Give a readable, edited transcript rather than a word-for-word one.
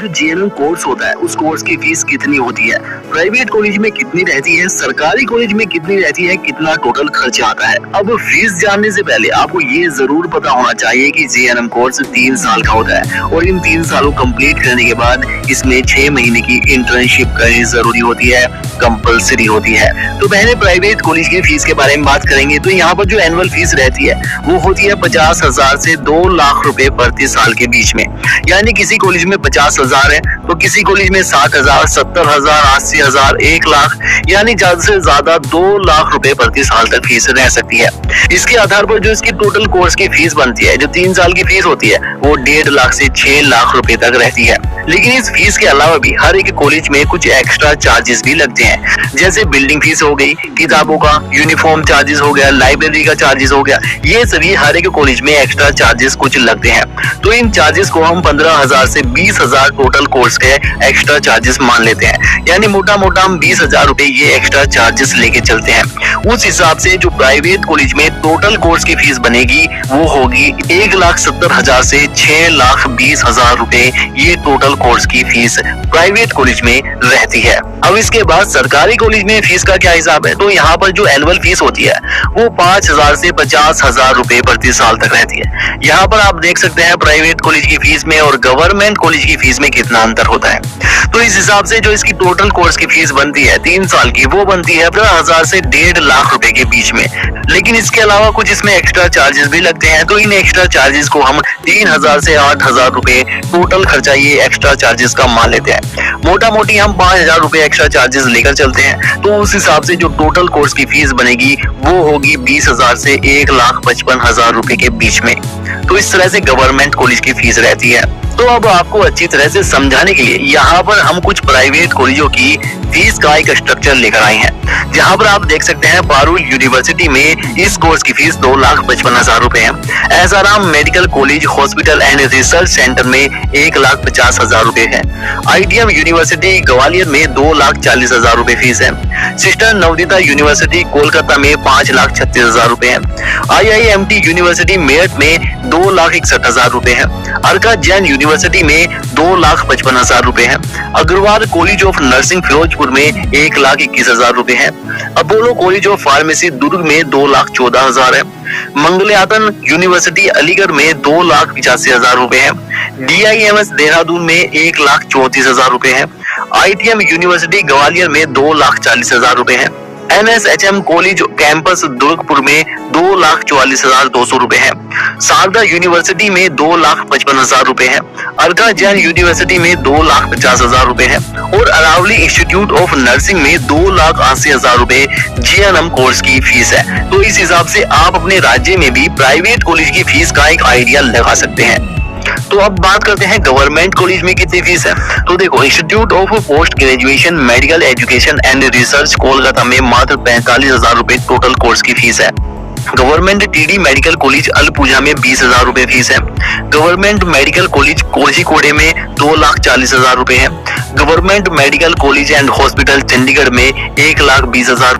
जो GNM course होता है उस कोर्स की फीस कितनी होती है, प्राइवेट कॉलेज में कितनी रहती है, सरकारी कॉलेज में कितनी रहती है, कितना टोटल खर्चा आता है। अब फीस जानने से पहले आपको ये जरूर पता होना चाहिए कि जीएनएम कोर्स 3 साल का होता है और इन 3 सालों कंप्लीट करने के बाद इसमें 6 महीने की इंटर्नशिप करनी जरूरी होती है, कंपलसरी होती है। तो पहले प्राइवेट कॉलेज की फीस के बारे में बात करेंगे। तो यहाँ पर जो एनुअल फीस रहती है वो होती है 50,000 से 2 लाख रुपए प्रति साल के बीच में। यानी किसी कॉलेज में 50,000 है तो किसी कॉलेज में 60,000, 70,000, 80,000, 1 लाख, यानी ज्यादा से ज्यादा 2 लाख रुपए प्रति साल तक फीस रह सकती है। इसके आधार पर जो इसकी टोटल कोर्स की फीस बनती है, जो 3 साल की फीस होती है, वो 1.5 लाख से 6 लाख रुपए तक रहती है। लेकिन इस फीस के अलावा भी हर एक कॉलेज में कुछ एक्स्ट्रा चार्जेस भी लगते हैं, जैसे बिल्डिंग फीस हो गई, किताबों का, यूनिफॉर्म चार्जेस हो गया, लाइब्रेरी का चार्जेस हो गया। ये सभी हर एक कॉलेज में एक्स्ट्रा चार्जेस कुछ लगते हैं। तो इन चार्जेस को हम 15,000 से 20,000 टोटल कोर्स के एक्स्ट्रा चार्जेस मान लेते हैं। यानी मोटा मोटा हम 20,000 रुपए ये एक्स्ट्रा चार्जेस लेके चलते हैं। उस हिसाब से जो प्राइवेट कॉलेज में टोटल कोर्स की फीस बनेगी वो होगी 1,70,000 से 6,20,000 रुपए। ये टोटल कोर्स की फीस प्राइवेट कॉलेज में रहती है। अब इसके बाद सरकारी कॉलेज में फीस का क्या हिसाब है, तो यहाँ पर जो एनुअल फीस होती है वो 5,000 से 50,000 रुपए प्रति साल तक रहती है। यहाँ पर आप देख सकते हैं प्राइवेट कॉलेज की फीस में और गवर्नमेंट कॉलेज की फीस में कितना अंतर होता है। तो इस हिसाब से जो इसकी टोटल कोर्स की फीस बनती है 3 साल की, वो बनती है 15,000 से 1.5 लाख रुपए के बीच में। लेकिन इसके अलावा कुछ इसमें एक्स्ट्रा चार्जेस भी लगते हैं, तो इन एक्स्ट्रा चार्जेस को हम 3,000 से 8,000 रुपए टोटल खर्चा ये एक्स्ट्रा चार्जेस का मान लेते हैं। मोटा मोटी हम 5,000 रुपए एक्स्ट्रा चार्जेस लेकर चलते हैं। तो उस हिसाब से जो टोटल कोर्स की फीस बनेगी वो होगी 20,000 से 1,55,000 रुपए के बीच में। तो इस तरह से गवर्नमेंट कॉलेज की फीस रहती है। तो अब आपको अच्छी तरह से समझाने के लिए यहाँ पर हम कुछ प्राइवेट कॉलेजों की फीस का एक स्ट्रक्चर लेकर आए हैं। जहाँ पर आप देख सकते हैं पारुल यूनिवर्सिटी में इस कोर्स की फीस 2,55,000 रुपए है। Aisaram medical college, hospital and research centre में 1,50,000 रुपए है। ITM यूनिवर्सिटी ग्वालियर में 2,40,000 रुपए फीस है। सिस्टर नवोदिता यूनिवर्सिटी कोलकाता में 5,36,000 रुपए है। IIMT यूनिवर्सिटी मेरठ में 2,61,000 रुपए है। अर्का जैन यूनिवर्सिटी में 2,55,000 रुपए है। Agarwal college of nursing Firozpur में 1,21,000 रुपए है। Apollo college of pharmacy Durg में 2,14,000 है। मंगलयातन यूनिवर्सिटी अलीगढ़ में 2,85,000 रुपए है। DIMS देहरादून में 1,34,000 रुपए है। ITM यूनिवर्सिटी ग्वालियर में 2,40,000 रुपए है। NSHM कॉलेज कैंपस दुर्गपुर में 2,44,200 रुपए है। शारदा यूनिवर्सिटी में 2,55,000 रुपए है। अर्का जैन यूनिवर्सिटी में 2,50,000 रुपए है और अरावली इंस्टीट्यूट ऑफ नर्सिंग में 2,80,000 रुपए GNM कोर्स की फीस है। तो इस हिसाब से आप अपने राज्य में भी प्राइवेट कॉलेज की फीस का एक आइडिया लगा सकते हैं। तो अब बात करते हैं गवर्नमेंट कॉलेज में कितनी फीस है। तो देखो, institute of post graduation medical education and research Kolkata में मात्र 45,000 रुपए टोटल कोर्स की फीस है। Government TD medical college Alappuzha में 20,000 रुपए फीस है। गवर्नमेंट मेडिकल कॉलेज कोझीकोडे में 2,40,000 रुपए है। Government medical college and hospital Chandigarh में 1,20,000